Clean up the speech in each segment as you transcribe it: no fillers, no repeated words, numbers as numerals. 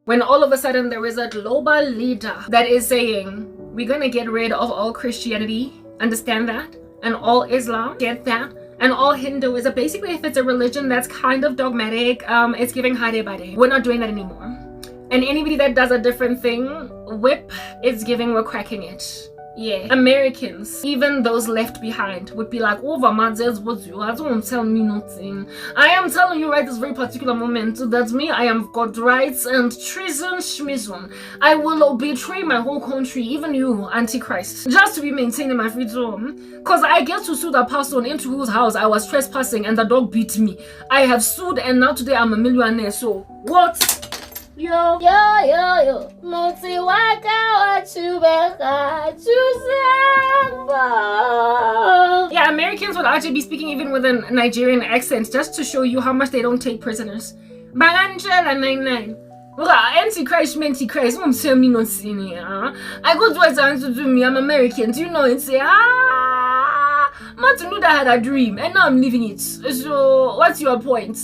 when all of a sudden there is a global leader that is saying, we're gonna get rid of all Christianity, understand that, and all Islam, get that, and all Hinduism. Basically, if it's a religion that's kind of dogmatic, it's giving hare bade. We're not doing that anymore. And anybody that does a different thing, whip, it's giving, we're cracking it. Yeah, Americans, even those left behind, would be like, oh, Vamadzes, what you don't tell me nothing. I am telling you right this very particular moment that me, I have got rights and treason, schmison. I will betray my whole country, even you, Antichrist, just to be maintaining my freedom. Because I get to sue the person into whose house I was trespassing and the dog beat me. I have sued and now today I'm a millionaire, so what? Yo, Moti waka yeah, Americans would actually be speaking even with a Nigerian accent just to show you how much they don't take prisoners. Bangangela 99. Antichrist, won't tell me no senior. I go to a to do me, I'm American. Do you know it? Say, Martin Luther had a dream and now I'm living it. So, what's your point?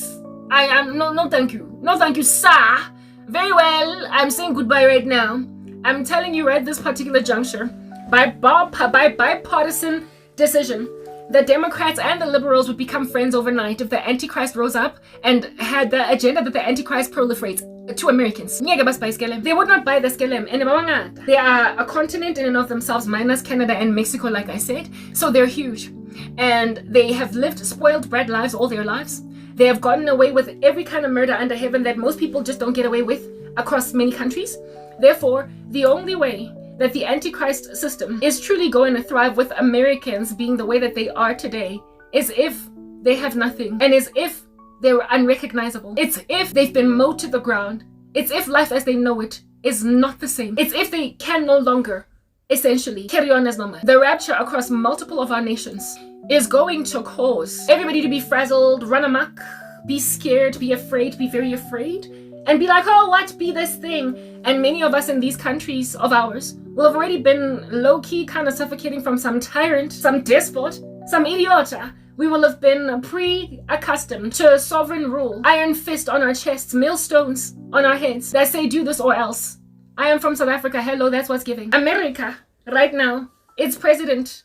I am no thank you. No thank you, sir. Very well, I'm saying goodbye right now. I'm telling you right this particular juncture, by bipartisan decision, the Democrats and the liberals would become friends overnight if the Antichrist rose up and had the agenda that the Antichrist proliferates to Americans. They would not buy the skelem. They are a continent in and of themselves, minus Canada and Mexico, like I said. So they're huge. And they have lived spoiled brat lives all their lives. They have gotten away with every kind of murder under heaven that most people just don't get away with across many countries. Therefore, the only way that the Antichrist system is truly going to thrive with Americans being the way that they are today is if they have nothing, and is if they're unrecognizable. It's if they've been mowed to the ground. It's if life as they know it is not the same. It's if they can no longer, essentially, carry on as normal. The rapture across multiple of our nations is going to cause everybody to be frazzled, run amok, be scared, be afraid, be very afraid, and be like, oh, what be this thing? And many of us in these countries of ours will have already been low-key kind of suffocating from some tyrant, some despot, some idiota. We will have been pre-accustomed to sovereign rule, iron fist on our chests, millstones on our heads that say do this or else. I am from South Africa. Hello, that's what's giving. America, right now, its president,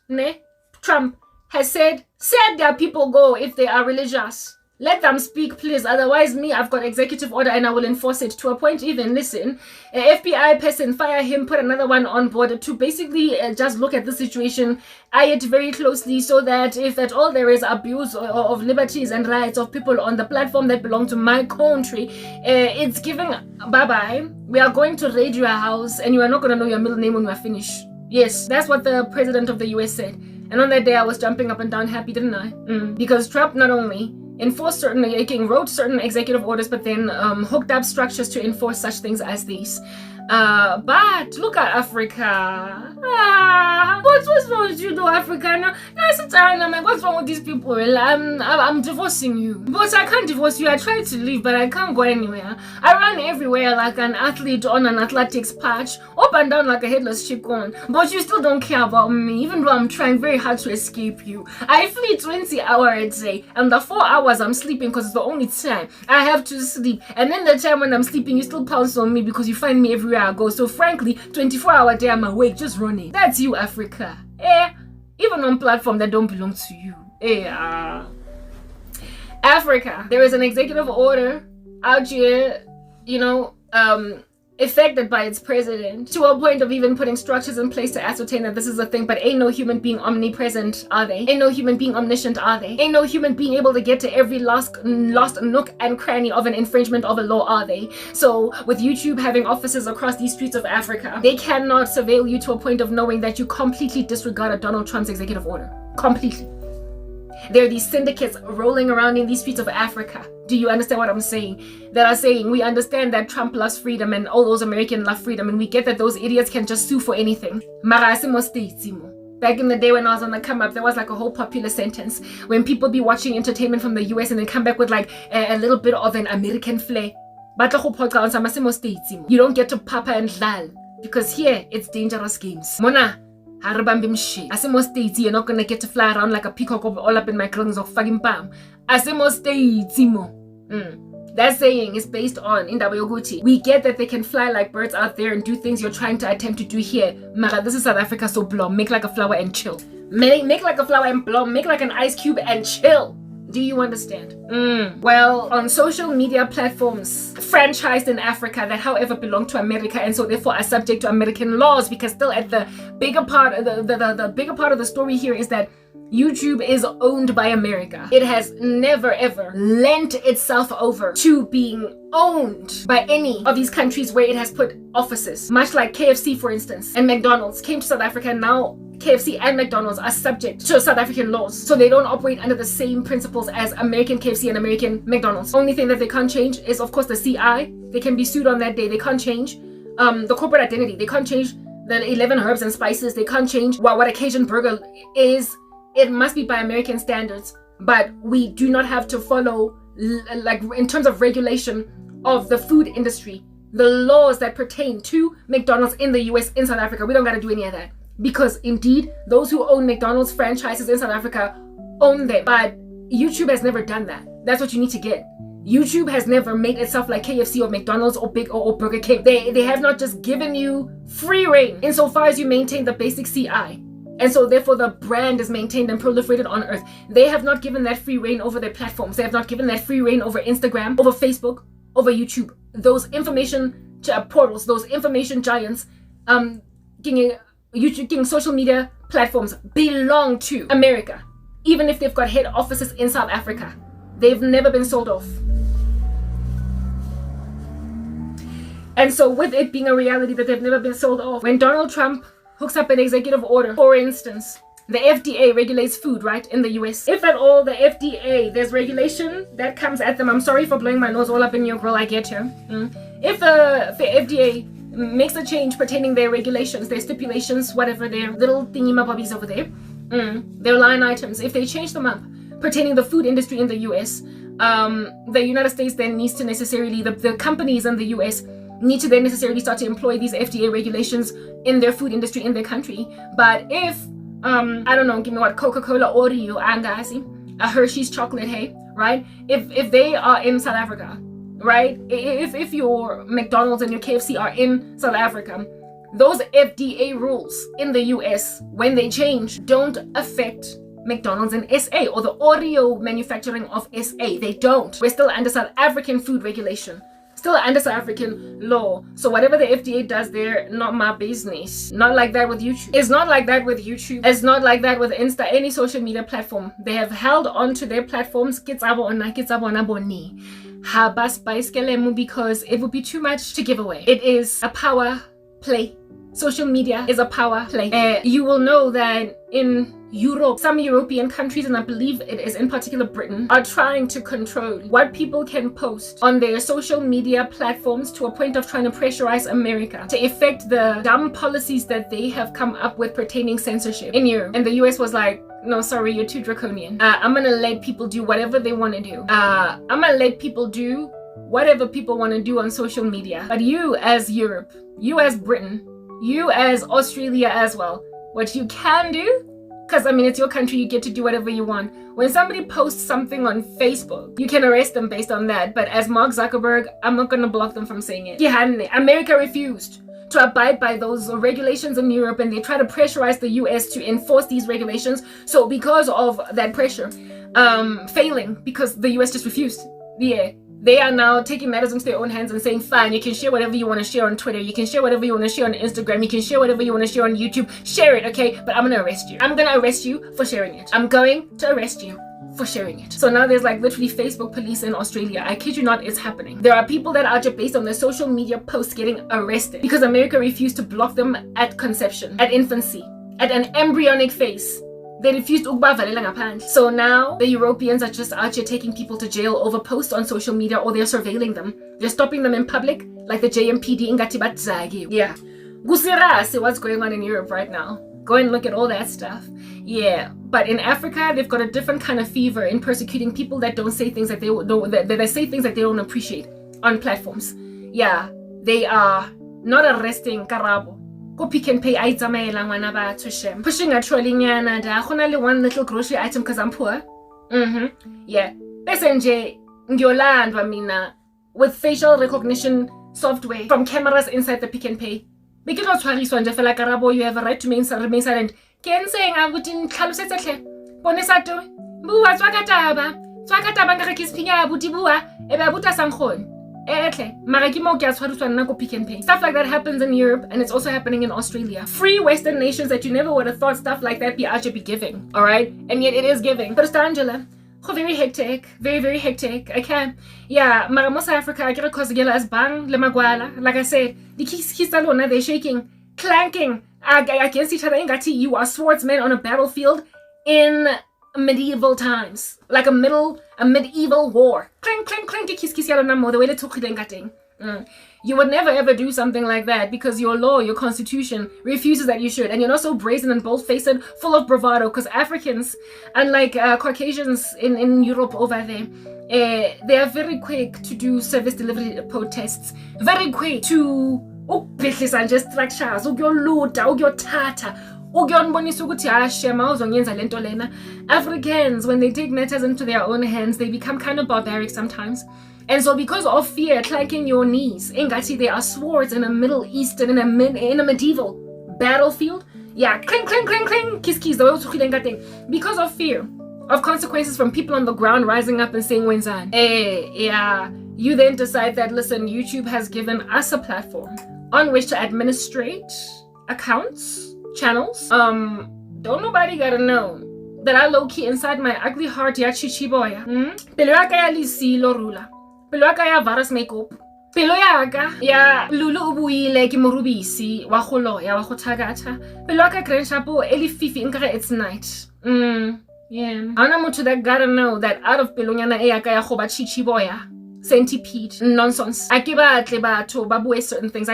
Trump, has said their people go if they are religious. Let them speak, please. Otherwise, me, I've got executive order and I will enforce it to a point. Even listen, a FBI person, fire him, put another one on board to basically just look at the situation, eye it very closely, so that if at all there is abuse of liberties and rights of people on the platform that belong to my country, it's giving bye-bye. We are going to raid your house and you are not going to know your middle name when we are finished. Yes, that's what the president of the US said. And on that day, I was jumping up and down happy, didn't I? Because Trump not only enforced wrote certain executive orders, but then hooked up structures to enforce such things as these. But look at Africa. What's wrong with you, though, Africa? No, what's wrong with these people? I'm divorcing you. But I can't divorce you. I tried to leave, but I can't go anywhere. I run everywhere like an athlete on an athletics patch, up and down like a headless chicken. But you still don't care about me, even though I'm trying very hard to escape you. I flee 20 hours a day, and the 4 hours I'm sleeping because it's the only time I have to sleep. And then the time when I'm sleeping, you still pounce on me because you find me everywhere I go. So frankly, 24-hour day I'm awake, just running. That's you, Africa. Even on platform that don't belong to you. Africa, there is an executive order out here, affected by its president, to a point of even putting structures in place to ascertain that this is a thing, but ain't no human being omnipresent, are they? Ain't no human being omniscient, are they? Ain't no human being able to get to every lost nook and cranny of an infringement of a law, are they? So with YouTube having offices across these streets of Africa, they cannot surveil you to a point of knowing that you completely disregarded Donald Trump's executive order. Completely. There are these syndicates rolling around in these streets of Africa. Do you understand what I'm saying? That are saying, we understand that Trump loves freedom and all those Americans love freedom, and we get that those idiots can just sue for anything. Back in the day when I was on the come up, there was like a whole popular sentence when people be watching entertainment from the US and then come back with like a little bit of an American flair. You don't get to papa and lal, because here it's dangerous games. Mona. Asimo States, you're not gonna get to fly around like a peacock all up in my clothes of fucking palm. Asimo States, That saying is based on Indaba yokuthi. We get that they can fly like birds out there and do things you're trying to attempt to do here. Mara, this is South Africa, so blom. Make like a flower and chill. Make like a flower and blom. Make like an ice cube and chill. Do you understand? Well, on social media platforms franchised in Africa that however belong to America and so therefore are subject to American laws, because still at the bigger part of the bigger part of the story here is that YouTube is owned by America. It has never ever lent itself over to being owned by any of these countries where it has put offices. Much like KFC, for instance, and McDonald's came to South Africa, and now KFC and McDonald's are subject to South African laws. So they don't operate under the same principles as American KFC and American McDonald's. Only thing that they can't change is, of course, the CI. They can be sued on that day. They can't change the corporate identity. They can't change the 11 herbs and spices. They can't change what a Cajun burger is. It must be by American standards. But we do not have to follow, like in terms of regulation of the food industry, the laws that pertain to McDonald's in the US, in South Africa. We don't got to do any of that. Because indeed, those who own McDonald's franchises in South Africa own them. But YouTube has never done that. That's what you need to get. YouTube has never made itself like KFC or McDonald's or Big or Burger King. They have not just given you free reign insofar as you maintain the basic CI. And so therefore the brand is maintained and proliferated on earth. They have not given that free reign over their platforms. They have not given that free reign over Instagram, over Facebook, over YouTube. Those information portals, those information giants, YouTube, social media platforms belong to America. Even if they've got head offices in South Africa, they've never been sold off. And so with it being a reality that they've never been sold off, when Donald Trump hooks up an executive order, for instance, the FDA regulates food, right, in the US. If at all the FDA, there's regulation that comes at them. I'm sorry for blowing my nose all up in your grill, I get you. If the FDA makes a change pertaining their regulations, their stipulations, whatever, their little thingy-mabobbies over there, their line items, if they change them up pertaining the food industry in the US, the United States then needs to necessarily, the companies in the US need to then necessarily start to employ these FDA regulations in their food industry in their country. But if, I don't know, give me what, Coca-Cola, Oreo, and a Hershey's chocolate, hey, right? If they are in South Africa, right? If your McDonald's and your KFC are in South Africa, those FDA rules in the US, when they change, don't affect McDonald's in SA or the Oreo manufacturing of SA. They don't. We're still under South African food regulation, still under South African law. So whatever the FDA does there, not my business. Not like that with YouTube. It's not like that with YouTube. It's not like that with Insta, any social media platform. They have held on to their platforms because it would be too much to give away. It is a power play. Social media is a power play. You will know that in Europe, some European countries, and I believe it is in particular Britain, are trying to control what people can post on their social media platforms to a point of trying to pressurize America to effect the dumb policies that they have come up with pertaining censorship in Europe. And the US was like, no, sorry, you're too draconian. I'm gonna let people do whatever they want to do. I'm gonna let people do whatever people want to do on social media. But you as Europe, you as Britain, you as Australia as well, what you can do, because I mean it's your country, you get to do whatever you want. When somebody posts something on Facebook, you can arrest them based on that. But as Mark Zuckerberg, I'm not going to block them from saying it. America refused to abide by those regulations in Europe, and they try to pressurize the US to enforce these regulations. So because of that pressure failing, because the US just refused, they are now taking matters into their own hands and saying, fine, you can share whatever you want to share on Twitter, you can share whatever you want to share on Instagram, you can share whatever you want to share on YouTube, share it, okay? But I'm going to arrest you. I'm going to arrest you for sharing it. I'm going to arrest you for sharing it. So now there's like literally Facebook police in Australia. I kid you not, it's happening. There are people that are just based on their social media posts getting arrested because America refused to block them at conception, at infancy, at an embryonic phase. They refused ukubavalela ngaphandle. So now the Europeans are just out here taking people to jail over posts on social media, or they're surveilling them. They're stopping them in public, like the JMPD in Gatibatzagi. Yeah. Gusirase, what's going on in Europe right now? Go and look at all that stuff. Yeah. But in Africa, they've got a different kind of fever in persecuting people that don't say things that they say things that they don't appreciate on platforms. Yeah. They are not arresting Karabo. Go Pick and Pay pushing a trolley nyana da khona le one little grocery item because I'm poor. Yeah. Bese nje ngiyolandwa mina with facial recognition software from cameras inside the Pick and Pay. Because not tshwariswa nje fela Karabo, you have a right to remain silent. Ke ntse nga buti ntlhalosetse hle. Bonesa to. Bua tswakataba. Tswakataba ngaka ke sphinya buti bua. Ebe buta sankhoni. Pick and Pay. Stuff like that happens in Europe, and it's also happening in Australia. Free Western nations that you never would have thought stuff like that be giving, all right? And yet it is giving. But Angela, very hectic, very hectic. Okay, yeah, Maramos Africa, I get a cause as bang le magwala. Like I said, the kisalona, they're shaking, clanking against each other. You are swordsmen on a battlefield in medieval times, like a medieval war. Clink clink clink the way they took it. You would never ever do something like that because your law, your constitution refuses that you should, and you're not so brazen and bold-faced and full of bravado. Because Africans, unlike Caucasians in Europe over there, they are very quick to do service delivery protests, very quick to just structures, Africans, when they take matters into their own hands, they become kind of barbaric sometimes. And so because of fear clanking your knees, there are swords in a Middle Eastern, in a medieval battlefield. Yeah, clink, clink, clink, clink, kiss, kiss, because of fear of consequences from people on the ground rising up and saying, Wenzan. Yeah, you then decide that, listen, YouTube has given us a platform on which to administrate accounts, channels. Don't nobody gotta know that I low-key inside my ugly heart ya chichiboya. Pelo yaka ya lisilo rula. Pelo yaka ya virus makeup. Pelo yaka ya lulu ubuile ki morubisi wa kholoya wa khotagata. Pelo yaka grenshapo eli fifi inkare it's night. Yeah. Ana mutu that gotta know that out of pelo nyana yaka ya khoba chichiboya. Centipede nonsense. I babuwe certain things.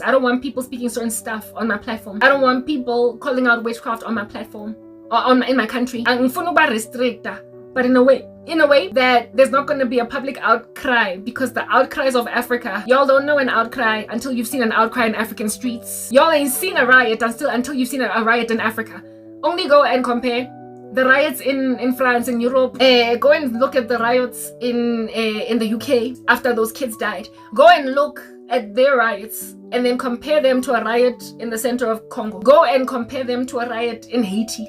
I don't want people speaking certain stuff on my platform. I don't want people calling out witchcraft on my platform or in my country. I'm restrictor, but in a way that there's not going to be a public outcry, because the outcries of Africa, y'all don't know an outcry until you've seen an outcry in African streets. Y'all ain't seen a riot until you've seen a riot in Africa. Only go and compare the riots in France and Europe. Go and look at the riots in the UK after those kids died. Go and look at their riots and then compare them to a riot in the center of Congo. Go and compare them to a riot in Haiti.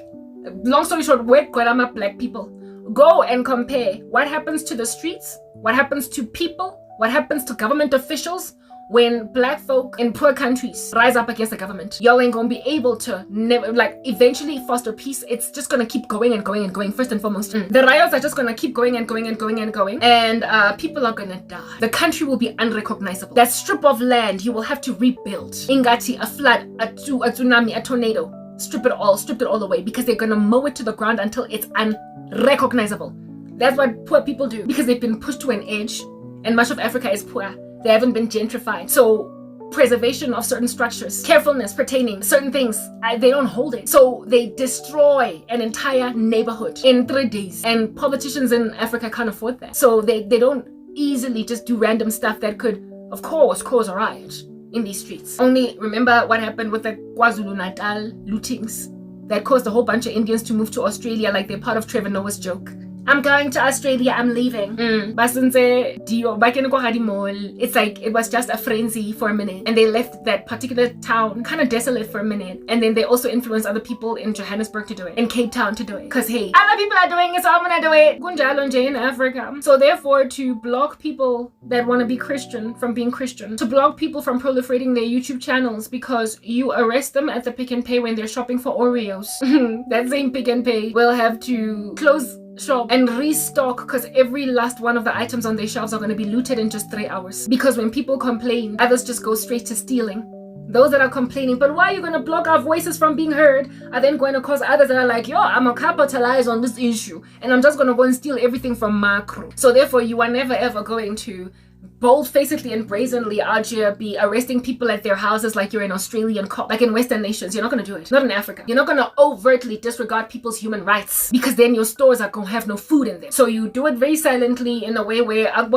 Long story short, we're black people. Go and compare what happens to the streets, what happens to people, what happens to government officials when black folk in poor countries rise up against the government. Y'all ain't gonna be able to eventually foster peace. It's just gonna keep going and going and going, first and foremost. The riots are just gonna keep going and going and going and going. And people are gonna die. The country will be unrecognizable. That strip of land, you will have to rebuild. Ingati, a flood, a tsunami, a tornado. Strip it all away, because they're gonna mow it to the ground until it's unrecognizable. That's what poor people do, because they've been pushed to an edge, and much of Africa is poor. They haven't been gentrified. So preservation of certain structures, carefulness pertaining certain things, they don't hold it. So they destroy an entire neighborhood in 3 days. And politicians in Africa can't afford that. So they don't easily just do random stuff that could, of course, cause a riot in these streets. Only remember what happened with the KwaZulu-Natal lootings that caused a whole bunch of Indians to move to Australia like they're part of Trevor Noah's joke. I'm going to Australia, I'm leaving. It's like it was just a frenzy for a minute, and they left that particular town kind of desolate for a minute, and then they also influenced other people in Johannesburg to do it, in Cape Town to do it, because hey, other people are doing it, so I'm gonna do it. Kunjalo nje in Africa. So therefore, to block people that want to be Christian from being Christian, to block people from proliferating their YouTube channels because you arrest them at the Pick and Pay when they're shopping for Oreos, that same Pick and Pay will have to close shop and restock, because every last one of the items on their shelves are going to be looted in just 3 hours. Because when people complain, others just go straight to stealing. Those that are complaining, but why are you going to block our voices from being heard, are then going to cause others that are like, yo, I'm going to capitalize on this issue and I'm just going to go and steal everything from macro. So therefore, you are never ever going to bold-facedly and brazenly out here be arresting people at their houses like you're an Australian cop, like in Western nations. You're not going to do it. Not in Africa. You're not going to overtly disregard people's human rights, because then your stores are going to have no food in them. So you do it very silently, in a way where she's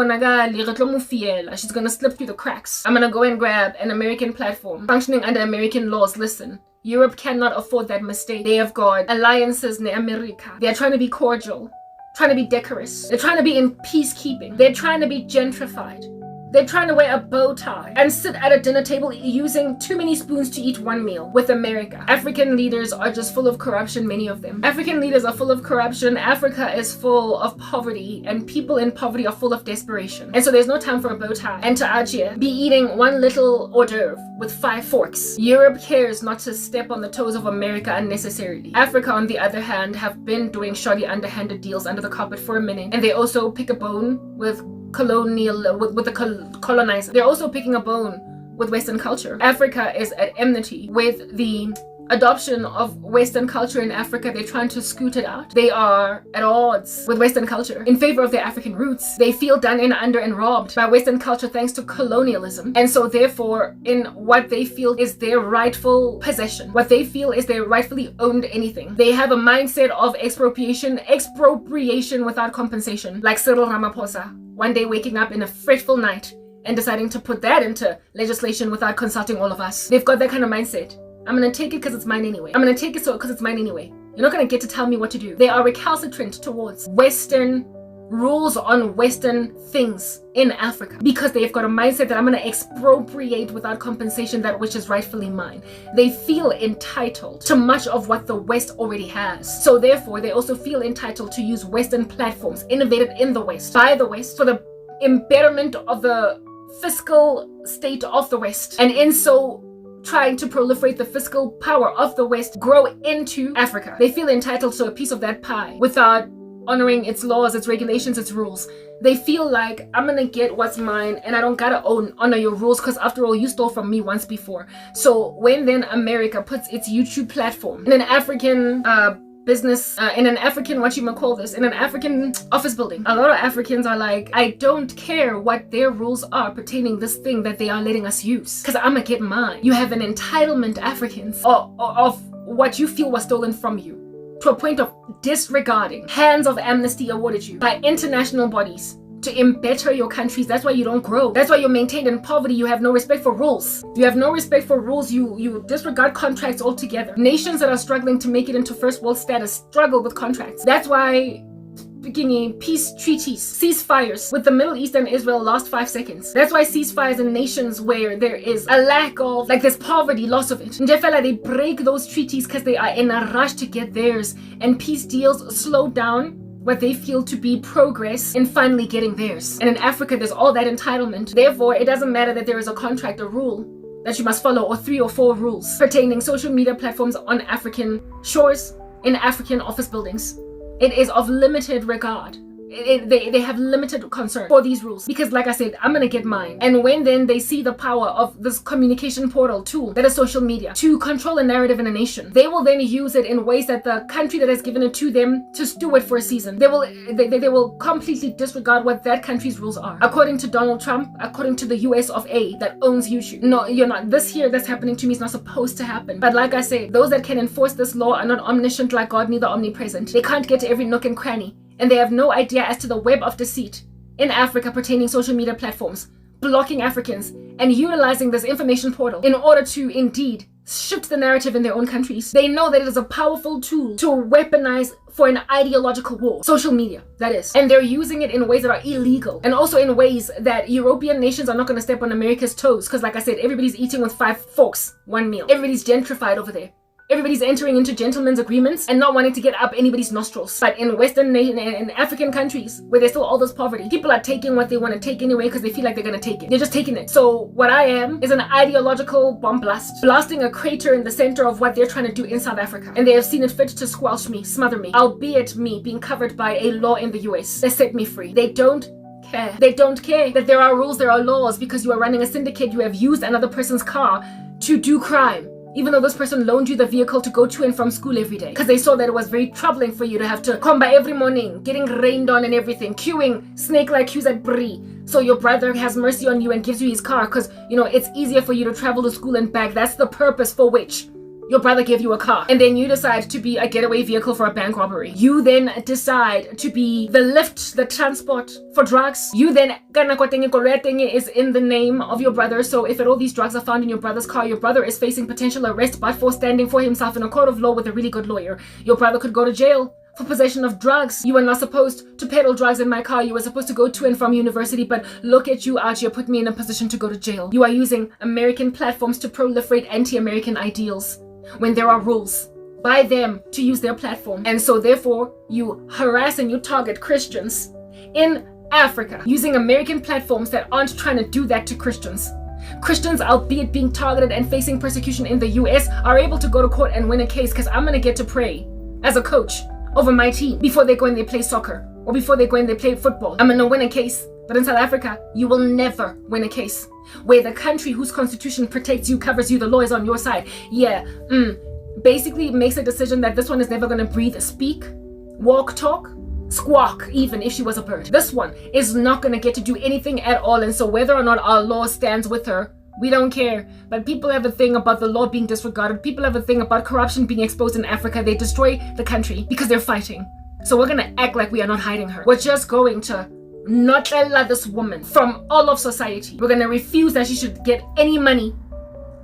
going to slip through the cracks. I'm going to go and grab an American platform functioning under American laws. Listen, Europe cannot afford that mistake. They have got alliances in America. They are trying to be cordial, trying to be decorous. They're trying to be in peacekeeping. They're trying to be gentrified. They're trying to wear a bow tie and sit at a dinner table using too many spoons to eat one meal with America. African leaders are just full of corruption, many of them. African leaders are full of corruption. Africa is full of poverty, and people in poverty are full of desperation. And so there's no time for a bow tie and to out here be eating one little hors d'oeuvre with 5 forks. Europe cares not to step on the toes of America unnecessarily. Africa, on the other hand, have been doing shoddy, underhanded deals under the carpet for a minute, and they also pick a bone with the colonizer. They're also picking a bone with Western culture. Africa is at enmity with the adoption of Western culture in Africa. They're trying to scoot it out. They are at odds with Western culture in favor of their African roots. They feel done in, under, and robbed by Western culture thanks to colonialism. And so therefore, in what they feel is their rightful possession, what they feel is they rightfully owned anything. They have a mindset of expropriation without compensation, like Cyril Ramaphosa, one day waking up in a fretful night and deciding to put that into legislation without consulting all of us. They've got that kind of mindset. I'm gonna take it because it's mine anyway. I'm gonna take it because it's mine anyway. You're not gonna get to tell me what to do. They are recalcitrant towards Western rules on Western things in Africa because they've got a mindset that I'm gonna expropriate without compensation that which is rightfully mine. They feel entitled to much of what the West already has. So therefore, they also feel entitled to use Western platforms innovated in the West, by the West, for the embetterment of the fiscal state of the West. And in so trying to proliferate the fiscal power of the West, grow into Africa. They feel entitled to a piece of that pie without honoring its laws, its regulations, its rules. They feel like I'm gonna get what's mine and I don't gotta honor your rules because after all, you stole from me once before. So when then America puts its YouTube platform in an African business, in an African, in an African office building, a lot of Africans are like, I don't care what their rules are pertaining this thing that they are letting us use because I'm gonna get mine. You have an entitlement, Africans, of what you feel was stolen from you, to a point of disregarding hands of amnesty awarded you by international bodies to embetter your countries. That's why you don't grow. That's why you're maintained in poverty. You have no respect for rules. You have no respect for rules. You disregard contracts altogether. Nations that are struggling to make it into first world status struggle with contracts. That's why peace treaties, ceasefires with the Middle East and Israel last 5 seconds. That's why ceasefires in nations where there is a lack of, like, there's poverty, loss of it. Njefela, they break those treaties because they are in a rush to get theirs, and peace deals slow down what they feel to be progress in finally getting theirs. And in Africa, there's all that entitlement. Therefore, it doesn't matter that there is a contract, a rule that you must follow, or 3 or 4 rules pertaining social media platforms on African shores, in African office buildings. It is of limited regard. They have limited concern for these rules because, like I said, I'm gonna get mine. And when then they see the power of this communication portal tool that is social media to control a narrative in a nation, they will then use it in ways that the country that has given it to them to steward for a season, they will completely disregard what that country's rules are. According to Donald Trump, according to the US of A that owns YouTube. No, you're not. This here that's happening to me is not supposed to happen. But like I said, those that can enforce this law are not omniscient like God, neither omnipresent. They can't get to every nook and cranny. And they have no idea as to the web of deceit in Africa pertaining social media platforms, blocking Africans and utilizing this information portal in order to indeed shift the narrative in their own countries. They know that it is a powerful tool to weaponize for an ideological war. Social media, that is. And they're using it in ways that are illegal, and also in ways that European nations are not going to step on America's toes because, like I said, everybody's eating with 5 forks, one meal. Everybody's gentrified over there. Everybody's entering into gentlemen's agreements and not wanting to get up anybody's nostrils. But in Western and African countries where there's still all this poverty, people are taking what they want to take anyway because they feel like they're going to take it. They're just taking it. So what I am is an ideological bomb blast, blasting a crater in the center of what they're trying to do in South Africa. And they have seen it fit to squelch me, smother me, albeit me being covered by a law in the US that set me free. They don't care. They don't care that there are rules, there are laws. Because you are running a syndicate, you have used another person's car to do crime, even though this person loaned you the vehicle to go to and from school every day, because they saw that it was very troubling for you to have to come by every morning, getting rained on and everything, queuing snake-like queues at Brie. So your brother has mercy on you and gives you his car because, you know, it's easier for you to travel to school and back. That's the purpose for which your brother gave you a car. And then you decide to be a getaway vehicle for a bank robbery. You then decide to be the lift, the transport for drugs. You then is in the name of your brother. So if all these drugs are found in your brother's car, your brother is facing potential arrest, but for standing for himself in a court of law with a really good lawyer. Your brother could go to jail for possession of drugs. You were not supposed to peddle drugs in my car. You were supposed to go to and from university, but look at you out here, put me in a position to go to jail. You are using American platforms to proliferate anti-American ideals when there are rules by them to use their platform. And so therefore, you harass and you target Christians in Africa using American platforms that aren't trying to do that to Christians. Christians, albeit being targeted and facing persecution in the US, are able to go to court and win a case because I'm going to get to pray as a coach over my team before they go and they play soccer or before they go and they play football. I'm going to win a case. But in South Africa, you will never win a case where the country whose constitution protects you, covers you, the law is on your side. Basically makes a decision that this one is never going to breathe, speak, walk, talk, squawk, even if she was a bird. This one is not going to get to do anything at all. And so whether or not our law stands with her, we don't care. But people have a thing about the law being disregarded. People have a thing about corruption being exposed in Africa. They destroy the country because they're fighting. So we're going to act like we are not hiding her. We're just going to not allow this woman from all of society. We're going to refuse that she should get any money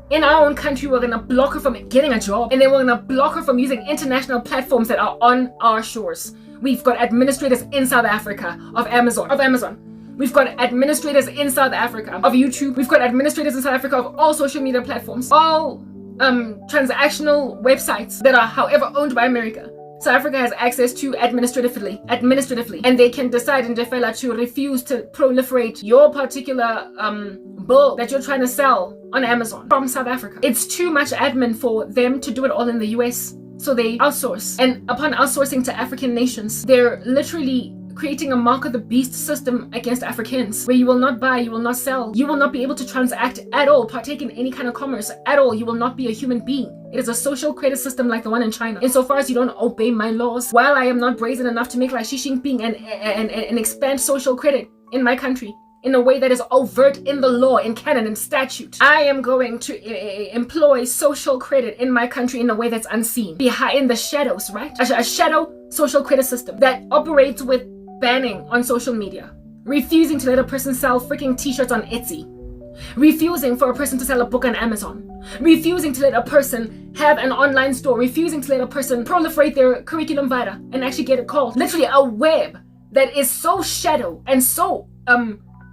in our own country. We're going to block her from getting a job. And then we're going to block her from using international platforms that are on our shores. We've got administrators in South Africa of Amazon. We've got administrators in South Africa of YouTube. We've got administrators in South Africa of all social media platforms, all transactional websites that are, however, owned by America. South Africa has access to administratively, and they can decide in Jefela to refuse to proliferate your particular bill that you're trying to sell on Amazon from South Africa. It's too much admin for them to do it all in the US. So they outsource. And upon outsourcing to African nations, they're literally creating a mark of the beast system against Africans, where you will not buy, you will not sell, you will not be able to transact at all, partake in any kind of commerce at all. You will not be a human being. It is a social credit system like the one in China. Insofar as you don't obey my laws, while I am not brazen enough to make like Xi Jinping and expand social credit in my country in a way that is overt in the law, in canon, in statute, I am going to employ social credit in my country in a way that's unseen, behind the shadows, right? A shadow social credit system that operates with banning on social media, refusing to let a person sell freaking t-shirts on Etsy, refusing for a person to sell a book on Amazon, refusing to let a person have an online store, refusing to let a person proliferate their curriculum vitae and actually get it called. Literally a web that is so shadow and so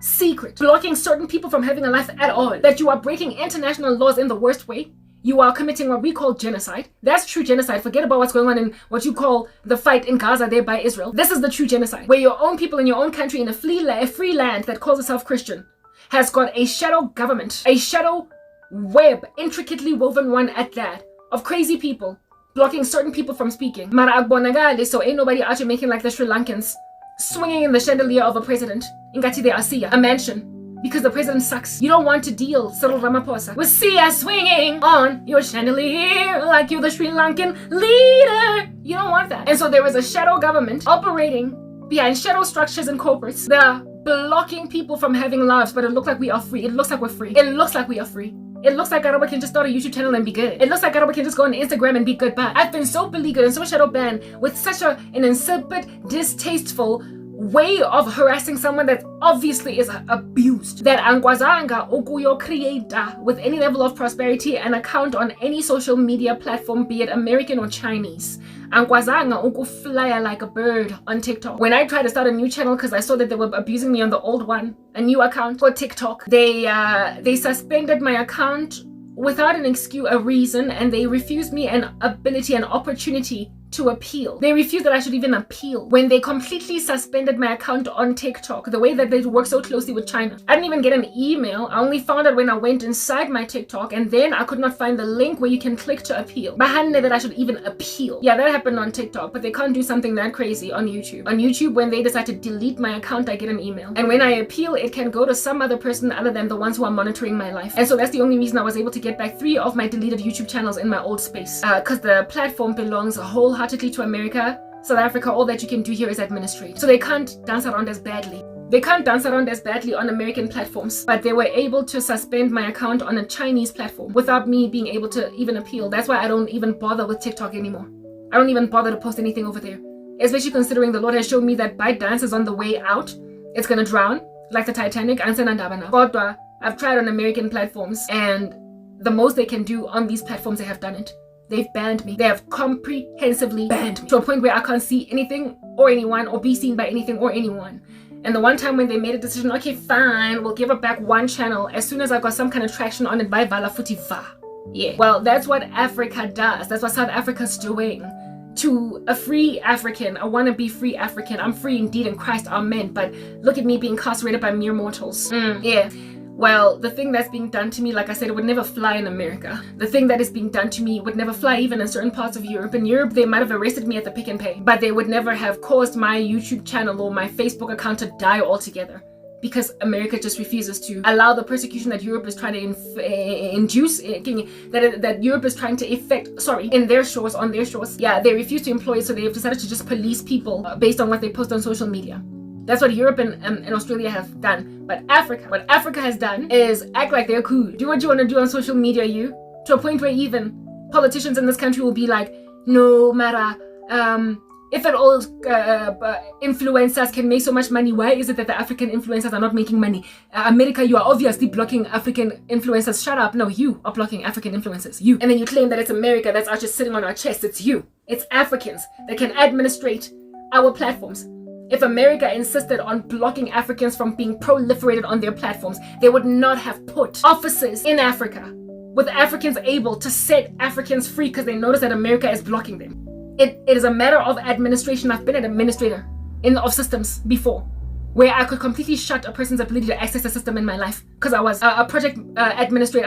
secret, blocking certain people from having a life at all, that you are breaking international laws in the worst way. You are committing what we call genocide. That's true genocide. Forget about what's going on in what you call the fight in Gaza there by Israel. This is the true genocide, where your own people in your own country in a free land that calls itself Christian has got a shadow government, a shadow web, intricately woven one at that, of crazy people blocking certain people from speaking. Mara agbonagale, so ain't nobody out here making like the Sri Lankans, swinging in the chandelier of a president, ingati de Asiya, a mansion, because the president sucks. You don't want to deal, Cyril Ramaphosa, with Sia swinging on your chandelier like you're the Sri Lankan leader. You don't want that. And so there is a shadow government operating behind shadow structures and corporates that are blocking people from having lives, but it looks like we are free. It looks like we're free. It looks like we are free. It looks like Karabo can just start a YouTube channel and be good. It looks like Karabo can just go on Instagram and be good, but I've been so beleaguered and so shadow banned with such an insipid, distasteful way of harassing someone that obviously is abused, that ankwazanga ukuyo creator with any level of prosperity an account on any social media platform, be it American or Chinese. Ankwazanga uku flyer like a bird on TikTok. When I tried to start a new channel because I saw that they were abusing me on the old one, a new account for TikTok, they suspended my account without an excuse, a reason, and they refused me an ability, an opportunity to appeal. They refused that I should even appeal when they completely suspended my account on TikTok, the way that they work so closely with China. I didn't even get an email. I only found out when I went inside my TikTok, and then I could not find the link where you can click to appeal. But I hadn't known that I should even appeal. Yeah, that happened on TikTok, but they can't do something that crazy on YouTube. On YouTube, when they decide to delete my account, I get an email. And when I appeal, it can go to some other person other than the ones who are monitoring my life. And so that's the only reason I was able to get back 3 of my deleted YouTube channels in my old space. Because the platform belongs wholeheartedly to America, South Africa. All that you can do here is administrate. So they can't dance around as badly. They can't dance around as badly on American platforms, but they were able to suspend my account on a Chinese platform without me being able to even appeal. That's why I don't even bother with TikTok anymore. I don't even bother to post anything over there, especially considering the Lord has shown me that ByteDance is on the way out. It's gonna drown like the Titanic. I've tried on American platforms, and the most they can do on these platforms, they have done it. They've banned me. They have comprehensively banned me to a point where I can't see anything or anyone or be seen by anything or anyone. And the one time when they made a decision, okay, fine, we'll give it back one channel. As soon as I got some kind of traction on it, by Vala Futi Va. Yeah. Well, that's what Africa does. That's what South Africa's doing. To a free African, a wannabe free African, I'm free indeed in Christ, amen. But look at me being incarcerated by mere mortals. Yeah. Well, the thing that's being done to me, like I said, it would never fly in America. The thing that is being done to me would never fly even in certain parts of Europe. In Europe, they might have arrested me at the Pick and Pay, but they would never have caused my YouTube channel or my Facebook account to die altogether. Because America just refuses to allow the persecution that Europe is trying to induce, that Europe is trying to effect, in their shores, on their shores. Yeah, they refuse to employ it, so they have decided to just police people based on what they post on social media. That's what Europe and Australia have done. But what Africa has done is act like they're cool. Do what you want to do on social media, to a point where even politicians in this country will be like, no matter if at all influencers can make so much money, why is it that the African influencers are not making money? America, you are obviously blocking African influencers. Shut up. No, you are blocking African influencers. You. And then you claim that it's America that's just sitting on our chest. It's you. It's Africans that can administrate our platforms. If America insisted on blocking Africans from being proliferated on their platforms, they would not have put offices in Africa with Africans able to set Africans free because they notice that America is blocking them. It is a matter of administration. I've been an administrator of systems before, where I could completely shut a person's ability to access the system in my life because I was a project administrator,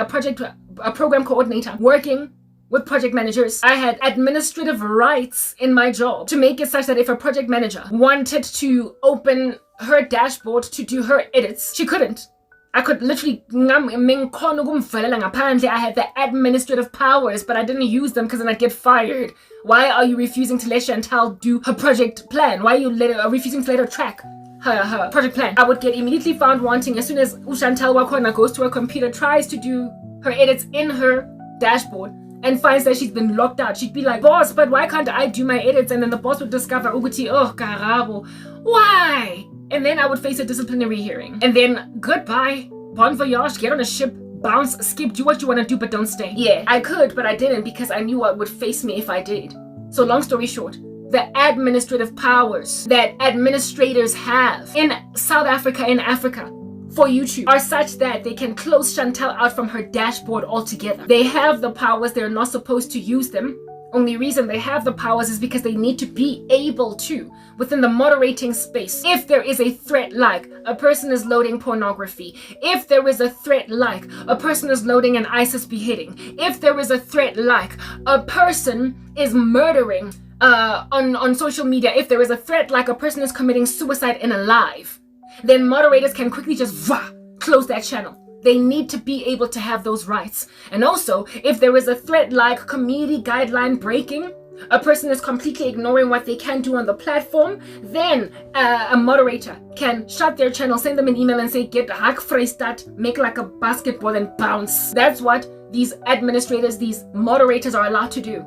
a program coordinator working with project managers. I had administrative rights in my job to make it such that if a project manager wanted to open her dashboard to do her edits, she couldn't. I could literally, I had the administrative powers, but I didn't use them because then I'd get fired. Why are you refusing to let Chantal do her project plan? Why are you refusing to let her track her project plan? I would get immediately found wanting as soon as Chantal Wakona goes to her computer, tries to do her edits in her dashboard, and finds that she's been locked out. She'd be like, boss, but why can't I do my edits? And then the boss would discover, Uguti, oh, Karabo, why? And then I would face a disciplinary hearing. And then goodbye, bon voyage, get on a ship, bounce, skip, do what you want to do, but don't stay. Yeah, I could, but I didn't because I knew what would face me if I did. So long story short, the administrative powers that administrators have in South Africa, in Africa, for YouTube are such that they can close Chantal out from her dashboard altogether. They have the powers, they're not supposed to use them. Only reason they have the powers is because they need to be able to, within the moderating space, if there is a threat like a person is loading pornography, if there is a threat like a person is loading an ISIS beheading, if there is a threat like a person is murdering on social media, if there is a threat like a person is committing suicide in a live, then moderators can quickly just close that channel. They need to be able to have those rights. And also, if there is a threat like community guideline breaking, a person is completely ignoring what they can do on the platform, then a moderator can shut their channel, send them an email and say, get hack Freestad, make like a basketball and bounce. That's what these administrators, these moderators are allowed to do.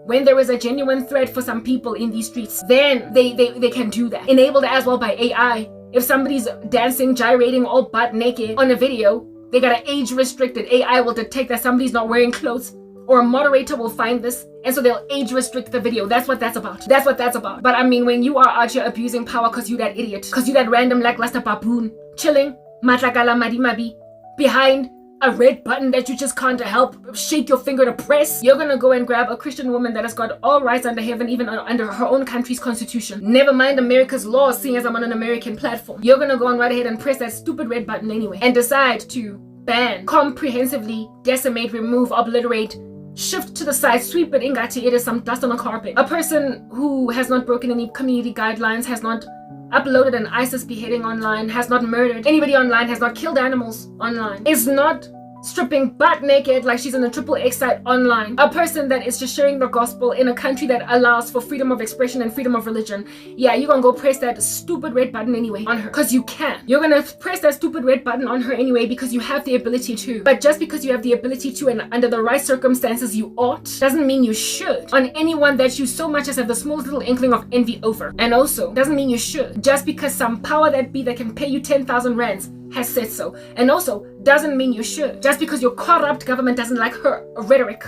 When there is a genuine threat for some people in these streets, then they can do that. Enabled as well by AI. If somebody's dancing, gyrating all butt naked on a video, they got an age restricted. AI will detect that somebody's not wearing clothes, or a moderator will find this, and so they'll age restrict the video. That's what that's about. That's what that's about. But I mean, when you are out here abusing power because you that idiot, because you that random lackluster baboon, chilling, matlakala madimabi, behind a red button that you just can't help shake your finger to press, you're gonna go and grab a Christian woman that has got all rights under heaven, even under her own country's constitution. Never mind America's laws, seeing as I'm on an American platform. You're gonna go and right ahead and press that stupid red button anyway, and decide to ban, comprehensively decimate, remove, obliterate, shift to the side, sweep it, ingati, it is some dust on a carpet. A person who has not broken any community guidelines, has not uploaded an ISIS beheading online, has not murdered anybody online, has not killed animals online, is not stripping butt naked like she's in a XXX site online. A person that is just sharing the gospel in a country that allows for freedom of expression and freedom of religion. Yeah, you're gonna go press that stupid red button anyway on her because you can. You're gonna press that stupid red button on her anyway because you have the ability to. But just because you have the ability to and under the right circumstances you ought, doesn't mean you should on anyone that you so much as have the smallest little inkling of envy over. And also, doesn't mean you should just because some power that be that can pay you 10,000 rands has said so. And also, doesn't mean you should just because your corrupt government doesn't like her rhetoric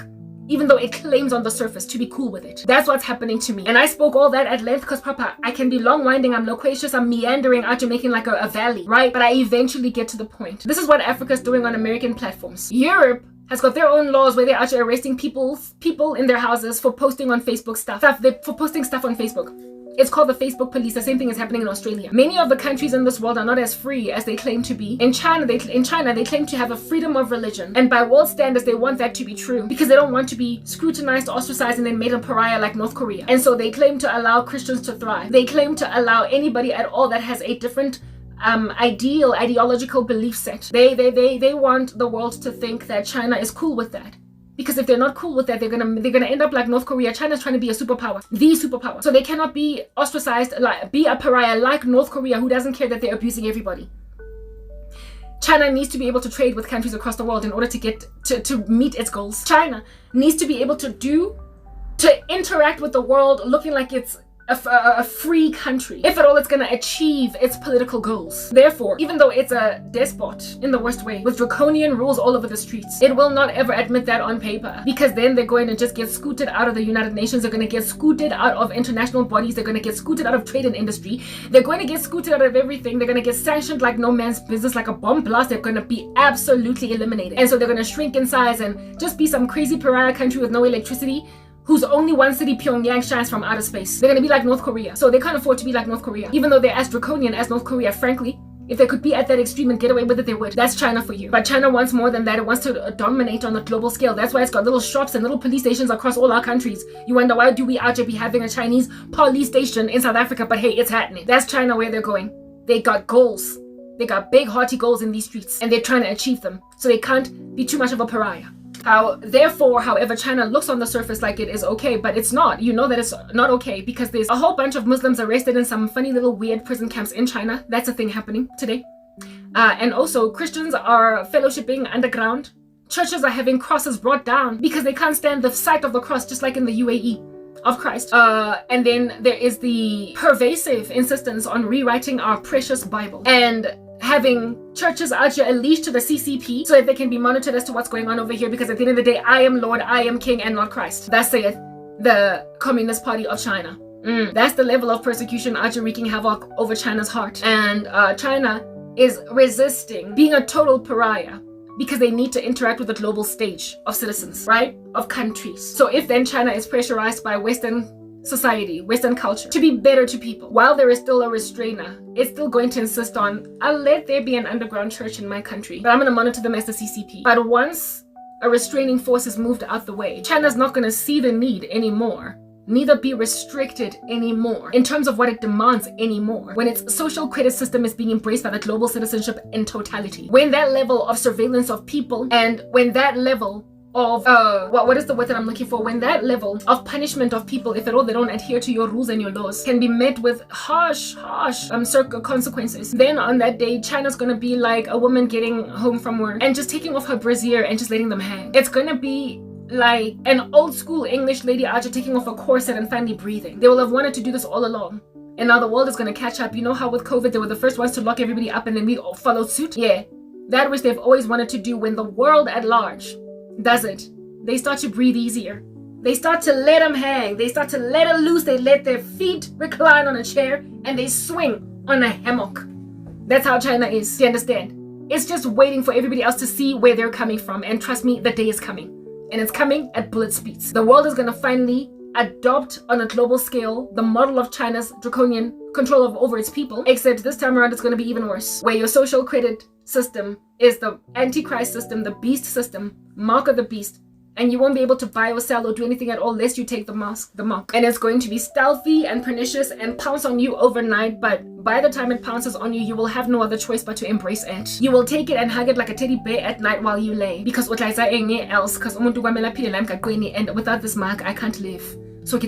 even though it claims on the surface to be cool with it. That's what's happening to me. And I spoke all that at length because, Papa, I can be long-winding, I'm loquacious, I'm meandering out, you're making like a valley, right? But I eventually get to the point. This is what Africa's doing on American platforms. Europe has got their own laws where they're actually arresting people in their houses for posting on Facebook for posting stuff on Facebook. It's called the Facebook police. The same thing is happening in Australia. Many of the countries in this world are not as free as they claim to be. In China, they claim to have a freedom of religion. And by world standards, they want that to be true because they don't want to be scrutinized, ostracized, and then made a pariah like North Korea. And so they claim to allow Christians to thrive. They claim to allow anybody at all that has a different ideological belief set. They want the world to think that China is cool with that. Because if they're not cool with that, they're gonna end up like North Korea. China's trying to be a superpower, the superpower. So they cannot be ostracized, be a pariah like North Korea, who doesn't care that they're abusing everybody. China needs to be able to trade with countries across the world in order to get to meet its goals. China needs to be able to interact with the world looking like it's a free country, if at all it's going to achieve its political goals. Therefore, even though it's a despot in the worst way, with draconian rules all over the streets, it will not ever admit that on paper, because then they're going to just get scooted out of the United Nations, they're going to get scooted out of international bodies, they're going to get scooted out of trade and industry, they're going to get scooted out of everything, they're going to get sanctioned like no man's business, like a bomb blast, they're going to be absolutely eliminated. And so they're going to shrink in size and just be some crazy pariah country with no electricity, whose only one city, Pyongyang, shines from outer space. They're gonna be like North Korea. So they can't afford to be like North Korea. Even though they're as draconian as North Korea, frankly, if they could be at that extreme and get away with it, they would. That's China for you. But China wants more than that. It wants to dominate on the global scale. That's why it's got little shops and little police stations across all our countries. You wonder, why do we actually be having a Chinese police station in South Africa? But hey, it's happening. That's China where they're going. They got goals. They got big, hearty goals in these streets, and they're trying to achieve them. So they can't be too much of a pariah. However, China looks on the surface like it is okay, but it's not. You know that it's not okay because there's a whole bunch of Muslims arrested in some funny little weird prison camps in China. That's a thing happening today. And also, Christians are fellowshipping underground. Churches are having crosses brought down because they can't stand the sight of the cross, just like in the UAE of Christ. And then there is the pervasive insistence on rewriting our precious Bible and having churches actually unleashed to the CCP so that they can be monitored as to what's going on over here, because at the end of the day, I am Lord, I am King, and not Christ. That's the Communist Party of China. That's the level of persecution actually wreaking havoc over China's heart. And China is resisting being a total pariah because they need to interact with the global stage of citizens, right? Of countries. So if then China is pressurized by Western society, Western culture, to be better to people, while there is still a restrainer, it's still going to insist on, I'll let there be an underground church in my country, but I'm going to monitor them as the CCP. But once a restraining force is moved out the way, China's not going to see the need anymore, neither be restricted anymore in terms of what it demands anymore, when its social credit system is being embraced by the global citizenship in totality. When that level of surveillance of people, and when that level of what is the word that I'm looking for, when that level of punishment of people, if at all they don't adhere to your rules and your laws, can be met with harsh consequences, then on that day China's gonna be like a woman getting home from work and just taking off her brassiere and just letting them hang. It's gonna be like an old school English lady Aja taking off a corset and finally breathing. They will have wanted to do this all along, and now the world is going to catch up. You know how with COVID they were the first ones to lock everybody up and then we all followed suit? Yeah, that which they've always wanted to do. When the world at large does it, they start to breathe easier. They start to let them hang. They start to let it loose. They let their feet recline on a chair and they swing on a hammock. That's how China is. Do you understand? It's just waiting for everybody else to see where they're coming from. And trust me, the day is coming. And it's coming at bullet speeds. The world is going to finally adopt on a global scale the model of China's draconian control over its people, except this time around it's going to be even worse, where your social credit system is the antichrist system, the beast system, mark of the beast, and you won't be able to buy or sell or do anything at all lest you take the mark. And it's going to be stealthy and pernicious and pounce on you overnight, but by the time it pounces on you, you will have no other choice but to embrace it. You will take it and hug it like a teddy bear at night while you lay, because else, because and without this mark I can't live. So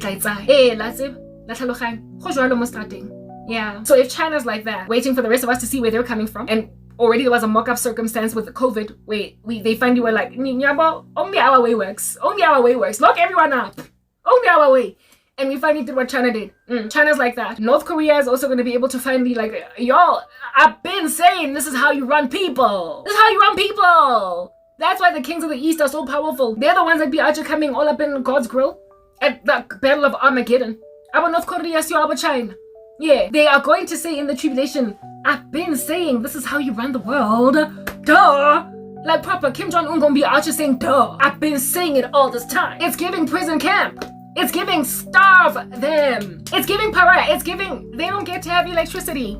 yeah. So if China's like that, waiting for the rest of us to see where they're coming from, and already there was a mock-up circumstance with COVID where they finally were like, only our way works. Only our way works. Lock everyone up. Only our way. And we finally did what China did. China's like that. North Korea is also going to be able to finally like, y'all, I've been saying this is how you run people. This is how you run people. That's why the kings of the East are so powerful. They're the ones that be out here coming all up in God's grill at the Battle of Armageddon. About North Korea, about China. Yeah, they are going to say in the tribulation, I've been saying this is how you run the world. Duh. Like proper Kim Jong-un gonna be out here saying, duh. I've been saying it all this time. It's giving prison camp. It's giving starve them. It's giving pariah. It's giving they don't get to have electricity.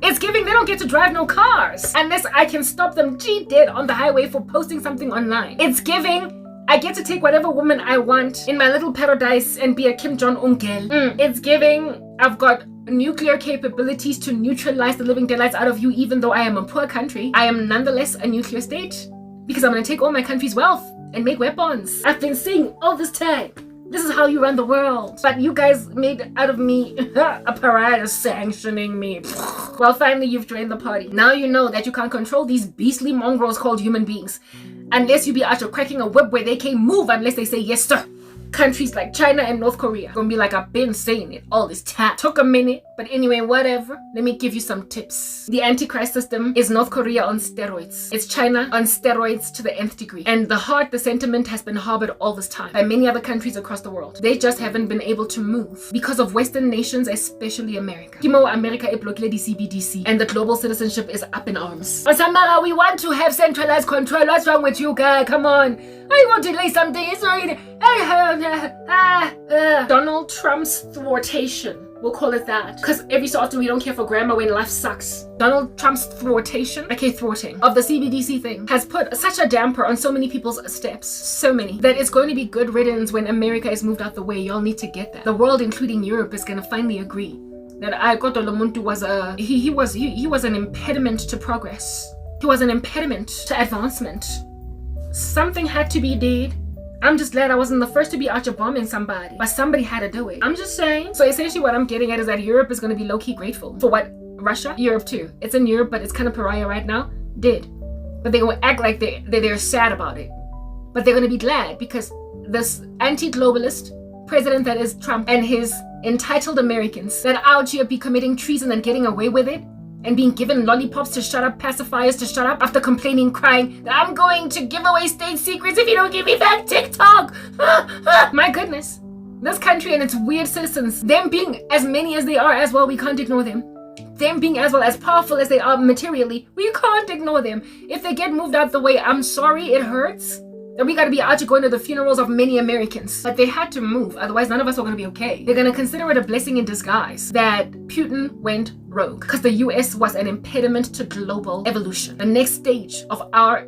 It's giving they don't get to drive no cars unless I can stop them dead on the highway for posting something online. It's giving I get to take whatever woman I want in my little paradise and be a Kim Jong-un girl. It's giving I've got nuclear capabilities to neutralize the living daylights out of you. Even though I am a poor country, I am nonetheless a nuclear state because I'm going to take all my country's wealth and make weapons. I've been saying all this time, this is how you run the world. But you guys made out of me a pariah sanctioning me. Well, finally you've joined the party. Now you know that you can't control these beastly mongrels called human beings unless you be out here cracking a whip where they can't move unless they say yes sir. Countries like China and North Korea gonna be like, I've been saying it all this time. Took a minute, but anyway, whatever. Let me give you some tips. The Antichrist system is North Korea on steroids. It's China on steroids to the nth degree. And the sentiment has been harbored all this time by many other countries across the world. They just haven't been able to move because of Western nations, especially America. Kimo America blocked the CBDC and the global citizenship is up in arms. Osamara, we want to have centralized control. What's wrong with you, guy? Come on. I want to delay something. It's already. Donald Trump's thwartation. We'll call it that. Because every so often we don't care for grammar when life sucks. Donald Trump's thwarting of the CBDC thing has put such a damper on so many people's steps. So many. That it's going to be good riddance when America is moved out the way. Y'all need to get that. The world, including Europe, is going to finally agree that Aikoto Lomuntu was he was an impediment to progress. He was an impediment to advancement. Something had to be did. I'm just glad I wasn't the first to be out here bombing somebody, but somebody had to do it. I'm just saying. So essentially what I'm getting at is that Europe is going to be low-key grateful for what Russia, Europe too. It's in Europe, but it's kind of pariah right now. Did. But they're going to act like they're sad about it. But they're going to be glad because this anti-globalist president that is Trump and his entitled Americans that out here be committing treason and getting away with it and being given lollipops to shut up, pacifiers to shut up after complaining, crying that I'm going to give away state secrets if you don't give me back TikTok. My goodness. This country and its weird citizens, them being as many as they are as well, we can't ignore them. Them being as well as powerful as they are materially, we can't ignore them. If they get moved out the way, I'm sorry, it hurts. And we gotta be out here going to the funerals of many Americans. But they had to move, otherwise none of us are gonna be okay. They're gonna consider it a blessing in disguise that Putin went rogue because the US was an impediment to global evolution. The next stage of our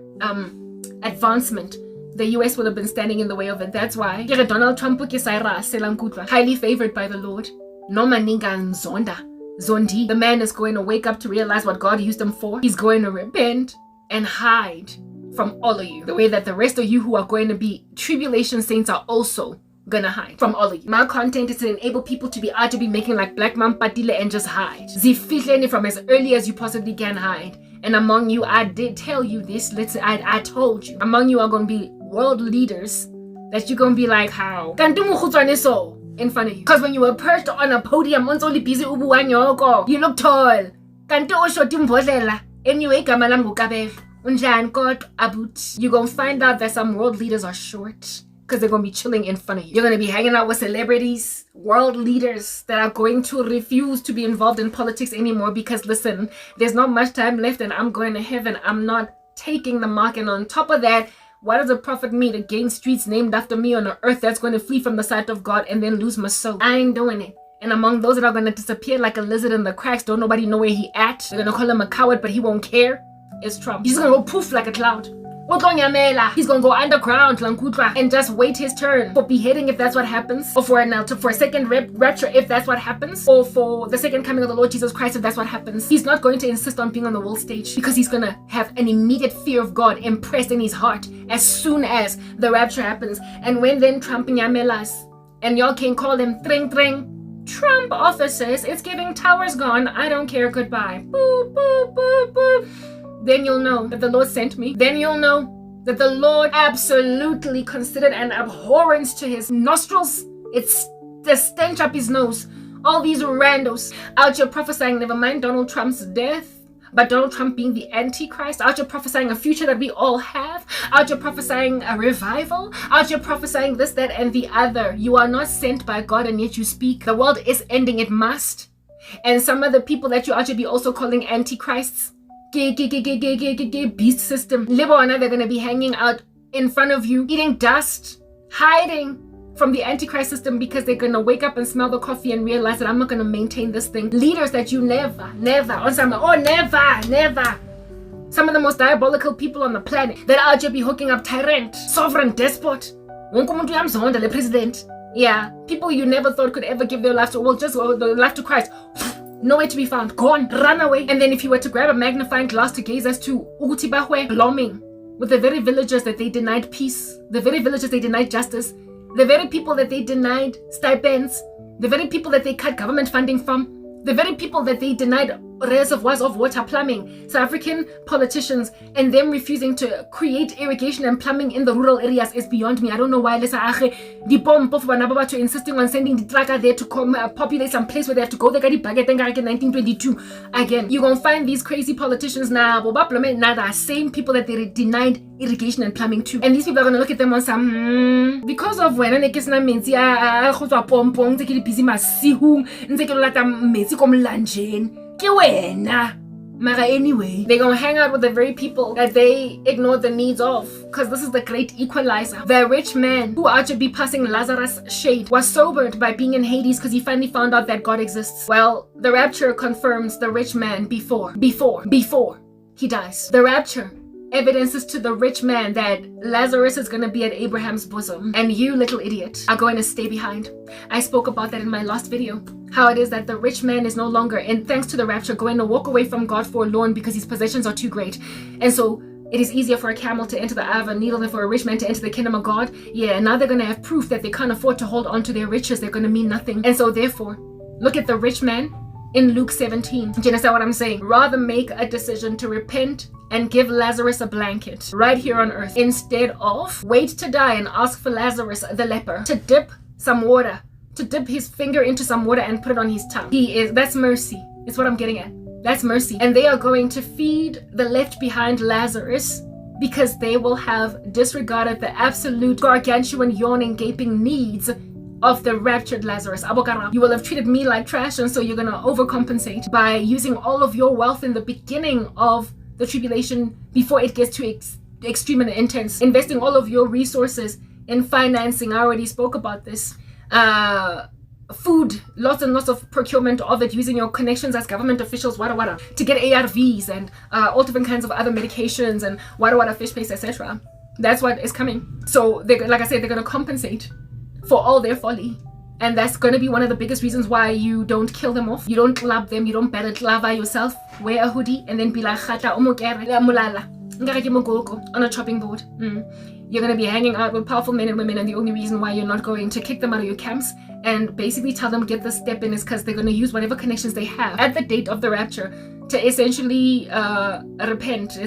advancement, the US would have been standing in the way of it. That's why Donald Trump, highly favored by the Lord. No maninga nzonda. Zondi. The man is going to wake up to realize what God used him for. He's going to repent and hide from all of you, the way that the rest of you who are going to be tribulation saints are also gonna hide from all of you. My content is to enable people to be out to be making like Black Man Patile and just hide. Zifihleni from as early as you possibly can hide. And among you, I did tell you this. I told you. Among you are gonna be world leaders that you're gonna be like, how? In front of you. Because when you were perched on a podium, once only busy you look tall. Anyway, you're gonna find out that some world leaders are short because they're gonna be chilling in front of you. You're gonna be hanging out with celebrities, world leaders that are going to refuse to be involved in politics anymore because listen, there's not much time left and I'm going to heaven. I'm not taking the mark. And on top of that, what does it profit me to gain streets named after me on an earth that's going to flee from the sight of God and then lose my soul? I ain't doing it. And among those that are going to disappear like a lizard in the cracks, don't nobody know where he at. They're going to call him a coward, but he won't care. It's Trump. He's gonna go poof like a cloud. He's gonna go underground and just wait his turn for beheading if that's what happens, or for a second rapture if that's what happens, or for the second coming of the Lord Jesus Christ if that's what happens. He's not going to insist on being on the world stage because he's gonna have an immediate fear of God impressed in his heart as soon as the rapture happens. And when then Trump nyamelas and y'all can call him Trump officers, it's giving towers gone, I don't care, goodbye. Boop, boop, boop, boop. Then you'll know that the Lord sent me. Then you'll know that the Lord absolutely considered an abhorrence to his nostrils. It's the stench up his nose. All these randos out here prophesying, never mind Donald Trump's death. about Donald Trump being the Antichrist, out here prophesying a future that we all have, out here prophesying a revival, out here prophesying this, that, and the other. You are not sent by God, and yet you speak. The world is ending. It must. And some of the people that you ought to be also calling Antichrists, beast system, they're going to be hanging out in front of you, eating dust, hiding from the Antichrist system, because they're going to wake up and smell the coffee and realize that I'm not going to maintain this thing. Leaders that you never. Some of the most diabolical people on the planet that are just be hooking up tyrant, sovereign despot. President. Yeah, people you never thought could ever give their life to, their life to Christ. Nowhere to be found, gone, run away. And then if you were to grab a magnifying glass to gaze as to Ugutibahwe blooming with the very villagers that they denied peace, the very villagers they denied justice, the very people that they denied stipends, the very people that they cut government funding from, the very people that they denied reservoirs of water, plumbing, South African politicians, and them refusing to create irrigation and plumbing in the rural areas is beyond me. I don't know why to insisting on sending the tracker there to come populate some place where they have to go. They got the budget in 1922. Again, you're going to find these crazy politicians now, the same people that they denied irrigation and plumbing to. And these people are going to look at them on some, because of when anyway, they're gonna hang out with the very people that they ignored the needs of, because this is the great equalizer. The rich man who ought to be passing Lazarus shade was sobered by being in Hades because he finally found out that God exists. Well, the rapture confirms the rich man before he dies. The rapture evidences to the rich man that Lazarus is going to be at Abraham's bosom, and you, little idiot, are going to stay behind. I spoke about that in my last video, how it is that the rich man is no longer, and thanks to the rapture, going to walk away from God forlorn because his possessions are too great. And so it is easier for a camel to enter the eye of a needle than for a rich man to enter the kingdom of God. Yeah, now they're going to have proof that they can't afford to hold on to their riches. They're going to mean nothing. And so therefore, look at the rich man in Luke 17. Do you understand what I'm saying? Rather make a decision to repent and give Lazarus a blanket right here on earth, instead of wait to die and ask for Lazarus, the leper, to dip some water, to dip his finger into some water and put it on his tongue. That's mercy. Is what I'm getting at. That's mercy. And they are going to feed the left behind Lazarus because they will have disregarded the absolute gargantuan, yawning, gaping needs of the raptured Lazarus. You will have treated me like trash, and so you're going to overcompensate by using all of your wealth in the beginning of the tribulation before it gets too extreme and intense. Investing all of your resources in financing. I already spoke about this. Food, lots and lots of procurement of it, using your connections as government officials, to get ARVs and all different kinds of other medications and fish paste, etc. That's what is coming. So, like I said, they're going to compensate for all their folly. And that's going to be one of the biggest reasons why you don't kill them off. You don't club them. You don't battle lava yourself. Wear a hoodie and then be like, on a chopping board. You're going to be hanging out with powerful men and women, and the only reason why you're not going to kick them out of your camps and basically tell them get the step in is because they're going to use whatever connections they have at the date of the rapture to essentially repent.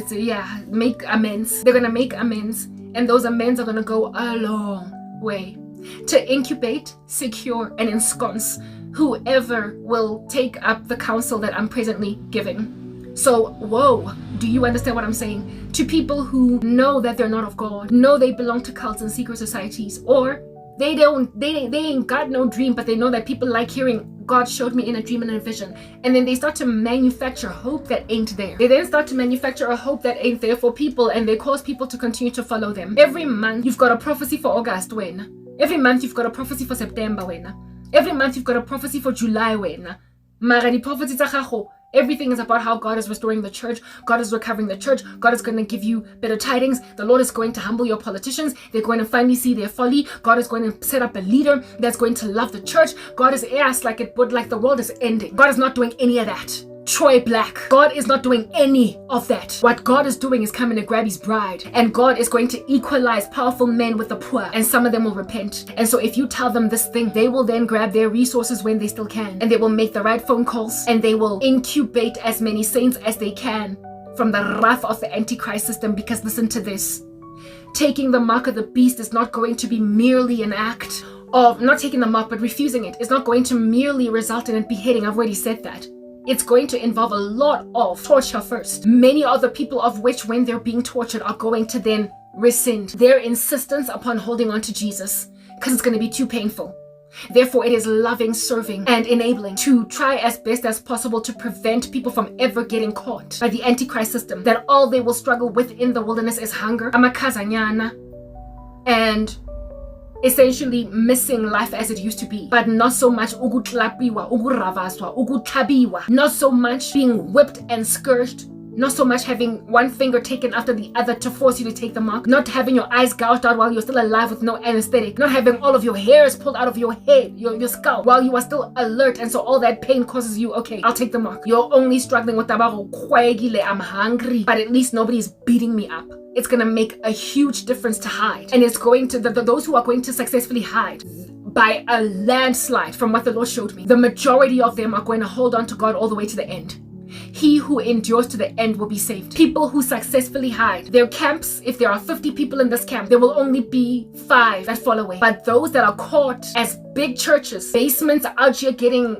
Make amends. They're going to make amends, and those amends are going to go a long way to incubate, secure, and ensconce whoever will take up the counsel that I'm presently giving. So, whoa, do you understand what I'm saying? To people who know that they're not of God, know they belong to cults and secret societies, or they ain't got no dream, but they know that people like hearing God showed me in a dream and in a vision. And then they start to manufacture hope that ain't there. They then start to manufacture a hope that ain't there for people, and they cause people to continue to follow them. Every month, you've got a prophecy for August, when? Every month, you've got a prophecy for September, when? Every month, you've got a prophecy for July, when? Mara di prophecy tsa gago, everything is about how God is restoring the church. God is recovering the church. God is going to give you better tidings. The Lord is going to humble your politicians. They're going to finally see their folly. God is going to set up a leader that's going to love the church. God is asked like the world is ending. God is not doing any of that. Troy Black. God is not doing any of that. What God is doing is coming to grab his bride, and God is going to equalize powerful men with the poor, and some of them will repent. And so if you tell them this thing, they will then grab their resources when they still can, and they will make the right phone calls, and they will incubate as many saints as they can from the wrath of the Antichrist system. Because listen to this, taking the mark of the beast is not going to be merely an act of not taking the mark, but refusing it is not going to merely result in it beheading. I've already said that. it's going to involve a lot of torture first. Many other people of which, when they're being tortured, are going to then rescind their insistence upon holding on to Jesus because it's going to be too painful. Therefore, it is loving, serving, and enabling to try as best as possible to prevent people from ever getting caught by the Antichrist system, that all they will struggle with in the wilderness is hunger, amakazanyana, and essentially missing life as it used to be, but not so much ukutlapiwa, ukuravaswa, ukutabiwa, not so much being whipped and scourged, not so much having one finger taken after the other to force you to take the mark, not having your eyes gouged out while you're still alive with no anesthetic, not having all of your hairs pulled out of your head, your skull, while you are still alert, and so all that pain causes you, okay, I'll take the mark. You're only struggling with tabago, I'm hungry, but at least nobody's beating me up. It's gonna make a huge difference to hide, and it's going to, those who are going to successfully hide by a landslide, from what the Lord showed me, the majority of them are going to hold on to God all the way to the end. He who endures to the end will be saved. People who successfully hide. Their camps, if there are 50 people in this camp, there will only be 5 that fall away. But those that are caught as big churches, basements out here getting,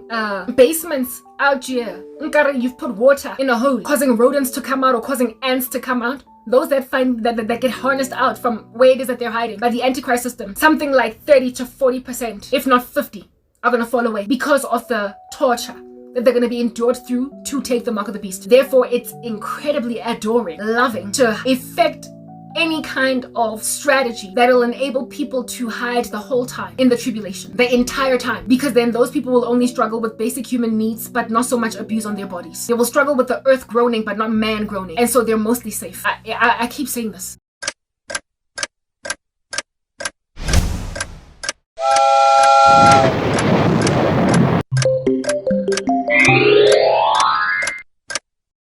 you've put water in a hole, causing rodents to come out or causing ants to come out. Those that find that get harnessed out from where it is that they're hiding by the Antichrist system, something like 30 to 40%, if not 50, are going to fall away because of the torture that they're going to be endured through to take the mark of the beast. Therefore, it's incredibly adoring, loving to effect any kind of strategy that will enable people to hide the whole time in the tribulation, the entire time, because then those people will only struggle with basic human needs, but not so much abuse on their bodies. They will struggle with the earth groaning, but not man groaning, and so they're mostly safe. I keep saying this.